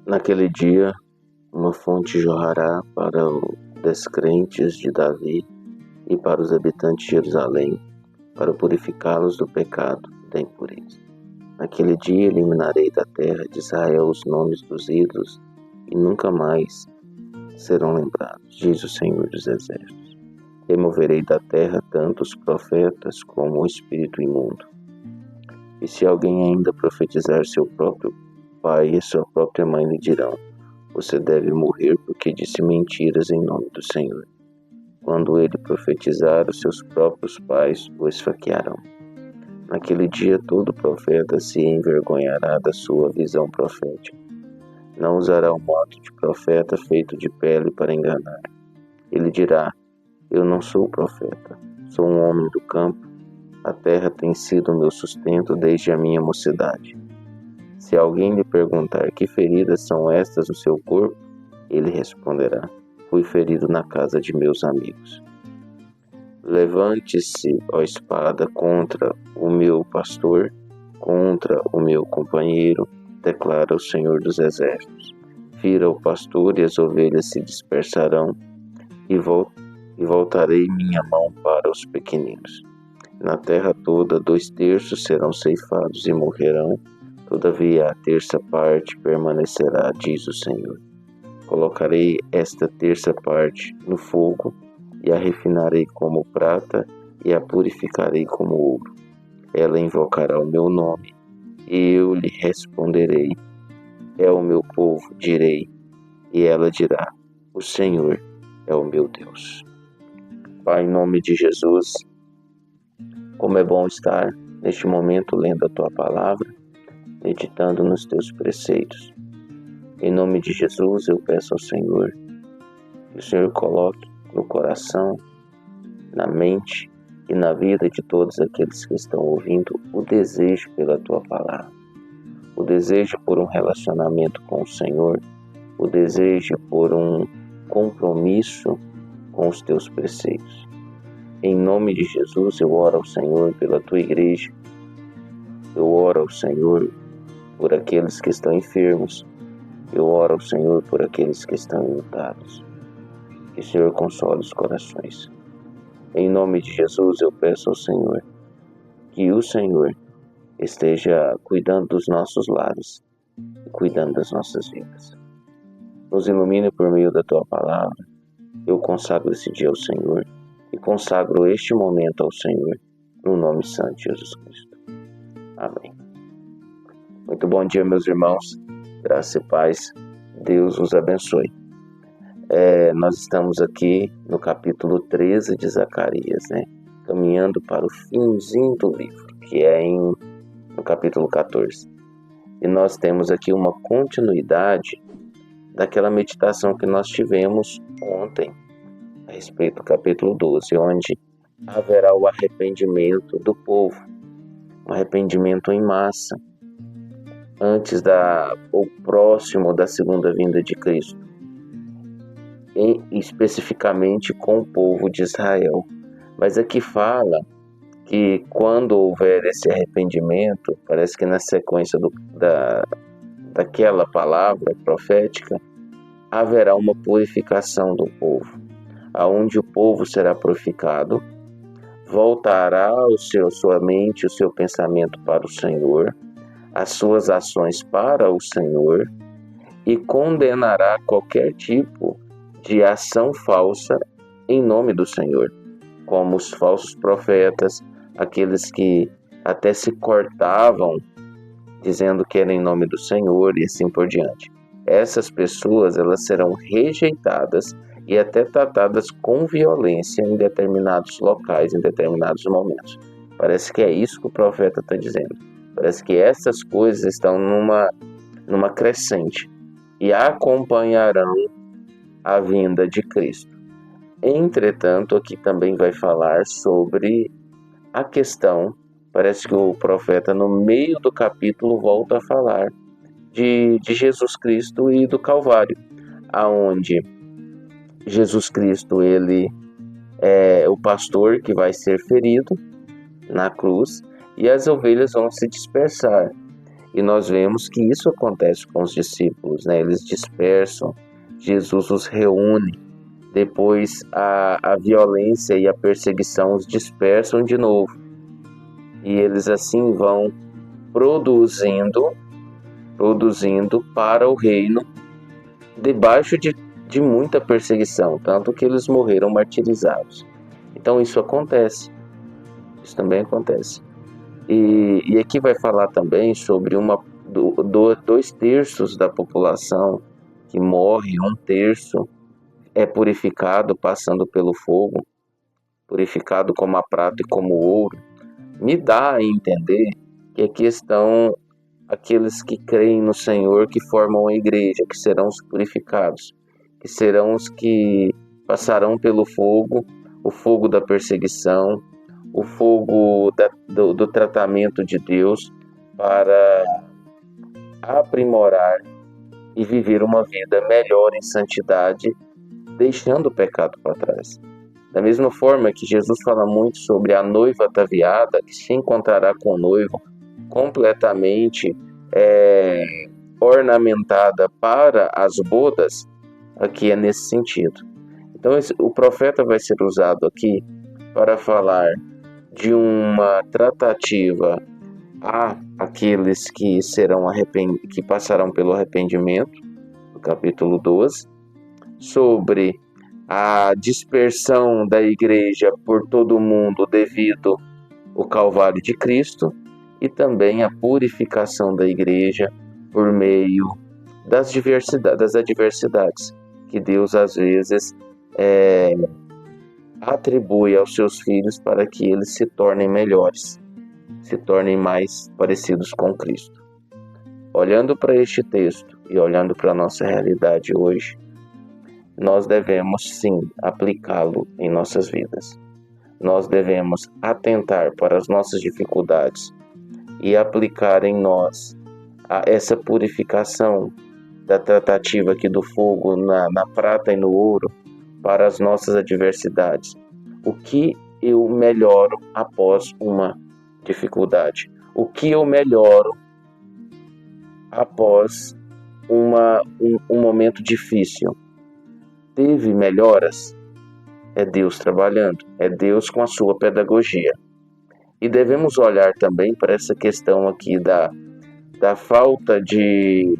Naquele dia, uma fonte jorrará para os descrentes de Davi e para os habitantes de Jerusalém, para purificá-los do pecado e da impureza. Naquele dia eliminarei da terra de Israel os nomes dos ídolos e nunca mais serão lembrados, diz o Senhor dos Exércitos. Removerei da terra tanto os profetas como o espírito imundo. E se alguém ainda profetizar, seu próprio pai e sua própria mãe lhe dirão: você deve morrer porque disse mentiras em nome do Senhor. Quando ele profetizar, os seus próprios pais o esfaquearão. Naquele dia todo profeta se envergonhará da sua visão profética. Não usará o modo de profeta feito de pele para enganar. Ele dirá: eu não sou profeta, sou um homem do campo. A terra tem sido meu sustento desde a minha mocidade. Se alguém lhe perguntar que feridas são estas no seu corpo, ele responderá: fui ferido na casa de meus amigos. Levante-se, ó espada, contra o meu pastor, contra o meu companheiro, declara o Senhor dos Exércitos. Fira o pastor e as ovelhas se dispersarão, e voltarei minha mão para os pequeninos. Na terra toda 2/3 serão ceifados e morrerão, todavia a 1/3 parte permanecerá, diz o Senhor. Colocarei esta 1/3 parte no fogo, e a refinarei como prata, e a purificarei como ouro. Ela invocará o meu nome, e eu lhe responderei. É o meu povo, direi, e ela dirá: o Senhor é o meu Deus. Pai, em nome de Jesus, como é bom estar neste momento lendo a Tua Palavra, meditando nos Teus preceitos. Em nome de Jesus, eu peço ao Senhor que o Senhor coloque no coração, na mente e na vida de todos aqueles que estão ouvindo o desejo pela Tua Palavra, o desejo por um relacionamento com o Senhor, o desejo por um compromisso com os Teus preceitos. Em nome de Jesus, eu oro ao Senhor pela Tua igreja, eu oro ao Senhor por aqueles que estão enfermos, eu oro ao Senhor por aqueles que estão enlutados. Que o Senhor console os corações. Em nome de Jesus, eu peço ao Senhor que o Senhor esteja cuidando dos nossos lares e cuidando das nossas vidas. Nos ilumine por meio da Tua Palavra. Eu consagro esse dia ao Senhor e consagro este momento ao Senhor, no nome santo de Jesus Cristo. Amém. Muito bom dia, meus irmãos. Graça e paz. Deus os abençoe. Nós estamos aqui no capítulo 13 de Zacarias, caminhando para o finzinho do livro, que é no capítulo 14. E nós temos aqui uma continuidade daquela meditação que nós tivemos ontem, a respeito do capítulo 12, onde haverá o arrependimento do povo, um arrependimento em massa, antes ou próximo da segunda vinda de Cristo, especificamente com o povo de Israel. Mas aqui fala que quando houver esse arrependimento, parece que na sequência daquela palavra profética, haverá uma purificação do povo, aonde o povo será purificado, voltará sua mente, o seu pensamento para o Senhor, as suas ações para o Senhor, e condenará qualquer tipo de ação falsa em nome do Senhor, como os falsos profetas, aqueles que até se cortavam dizendo que era em nome do Senhor e assim por diante. Essas pessoas, elas serão rejeitadas e até tratadas com violência em determinados locais, em determinados momentos. Parece que é isso que o profeta está dizendo. Parece que essas coisas estão numa crescente e acompanharão a vinda de Cristo. Entretanto, aqui também vai falar sobre a questão, parece que o profeta no meio do capítulo volta a falar de Jesus Cristo e do Calvário, aonde Jesus Cristo, ele é o pastor que vai ser ferido na cruz e as ovelhas vão se dispersar. E nós vemos que isso acontece com os discípulos, né? Eles dispersam, Jesus os reúne, depois a violência e a perseguição os dispersam de novo. E eles assim vão produzindo para o reino, debaixo de muita perseguição, tanto que eles morreram martirizados. Então isso acontece, isso também acontece. E aqui vai falar também sobre 2/3 da população que morre, 1/3 é purificado passando pelo fogo, purificado como a prata e como o ouro. Me dá a entender que aqui estão aqueles que creem no Senhor, que formam a igreja, que serão os purificados, que serão os que passarão pelo fogo, o fogo da perseguição, o fogo do tratamento de Deus, para aprimorar e viver uma vida melhor em santidade, deixando o pecado para trás. Da mesma forma que Jesus fala muito sobre a noiva ataviada, que se encontrará com o noivo completamente ornamentada para as bodas, aqui é nesse sentido. Então o profeta vai ser usado aqui para falar de uma tratativa a aqueles que que passarão pelo arrependimento, no capítulo 12, sobre a dispersão da igreja por todo o mundo devido ao Calvário de Cristo, e também a purificação da igreja por meio das adversidades que Deus às vezes atribui aos seus filhos para que eles se tornem melhores, se tornem mais parecidos com Cristo. Olhando para este texto e olhando para a nossa realidade hoje, nós devemos sim aplicá-lo em nossas vidas. Nós devemos atentar para as nossas dificuldades e aplicar em nós essa purificação da tratativa aqui do fogo na prata e no ouro para as nossas adversidades. O que eu melhoro após uma dificuldade? O que eu melhoro após um momento difícil? Teve melhoras? É Deus trabalhando, é Deus com a sua pedagogia. E devemos olhar também para essa questão aqui da falta de,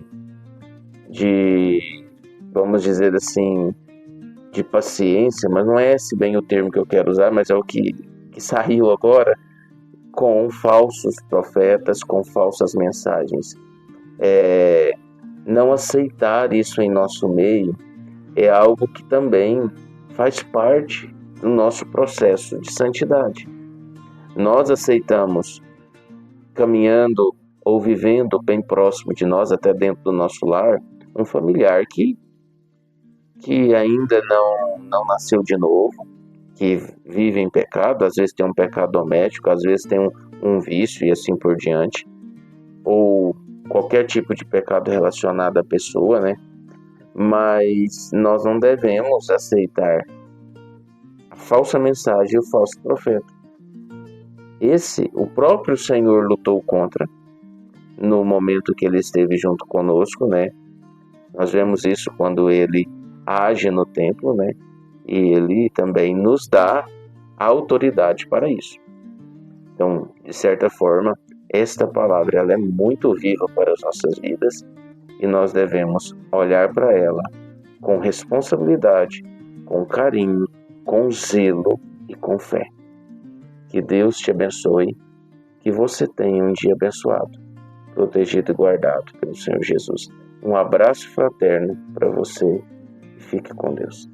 vamos dizer assim, de paciência, mas não é esse bem o termo que eu quero usar, mas é o que saiu agora, com falsos profetas, com falsas mensagens. Não aceitar isso em nosso meio é algo que também faz parte do nosso processo de santidade. Nós aceitamos, caminhando ou vivendo bem próximo de nós, até dentro do nosso lar, um familiar que ainda não nasceu de novo, que vive em pecado, às vezes tem um pecado doméstico, às vezes tem um vício e assim por diante, ou qualquer tipo de pecado relacionado à pessoa, né? Mas nós não devemos aceitar a falsa mensagem e o falso profeta. O próprio Senhor lutou contra no momento que ele esteve junto conosco, né? Nós vemos isso quando ele age no templo, né? E ele também nos dá a autoridade para isso. Então, de certa forma, esta palavra ela é muito viva para as nossas vidas e nós devemos olhar para ela com responsabilidade, com carinho, com zelo e com fé. Que Deus te abençoe, que você tenha um dia abençoado, protegido e guardado pelo Senhor Jesus. Um abraço fraterno para você e fique com Deus.